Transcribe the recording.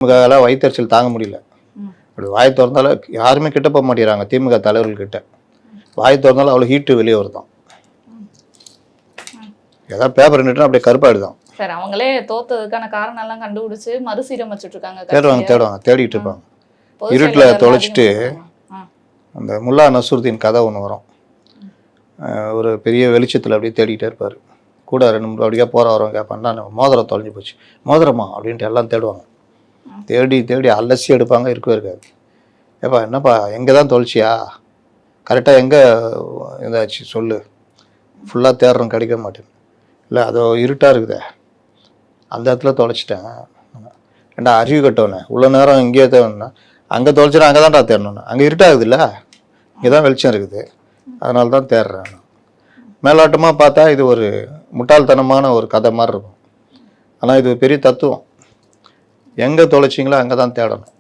திமுகவால வயிற்றுச்சல் தாங்க முடியல. ம். அப்படி வாய் திறந்தாலும் யாருமே கிட்ட போக மாட்டேங்கிறாங்க திமுக தலைவர்கள்கிட்ட. வாய் திறந்தாலும் அவ்வளோ ஹீட்டு வெளியே வருதான். ஏதாவது பேப்பர் நின்றுனா அப்படியே கருப்பாயிடுதான். சார் அவங்களே தோத்ததுக்கான காரணம் எல்லாம் கண்டுபிடிச்சு மறுசீரமைச்சிட்டு இருக்காங்க. தேடிட்டு இருப்பாங்க. பொதுச் இருட்டில் செயலாளர் தொலைச்சிட்டு ஆ. அந்த முல்லா நசருதீன் கதை ஒன்று வரும். ஒரு பெரிய வெளிச்சத்தில் அப்படியே தேடிக்கிட்டே இருப்பார். கூட 2 அப்படியே போகிற வரவங்க கேட்பான், மோதிரம் தொலைஞ்சு போச்சு. மோதிரமா அப்படின்ட்டு எல்லாம் தேடுவாங்க. தேடி அலசி எடுப்பாங்க, இருக்கவே இருக்காது. ஏப்பா என்னப்பா எங்கே தான் தொலைச்சியா, கரெக்டாக எங்கே இதாச்சு சொல்லு, ஃபுல்லாக தேடுறோம் கிடைக்க மாட்டேன். இல்லை அதோ இருட்டாக இருக்குதே அந்த இடத்துல தொலைச்சிட்டேன். ஏண்டா அறிவு கட்டவனே, இவ்வளோ நேரம் இங்கேயே தேவைன்னா அங்கே தொலைச்சினா அங்கே தான்டா தேடணும். அங்கே இருட்டாகுது இல்லை, இங்கே தான் வெளிச்சம் இருக்குது, அதனால தான் தேடுறேன். மேலோட்டமாக பார்த்தா இது ஒரு முட்டாள்தனமான ஒரு கதை மாதிரி இருக்கும். ஆனால் இது பெரிய தத்துவம். எங்கே தொலைச்சிங்களோ அங்கே தான் தேடணும்.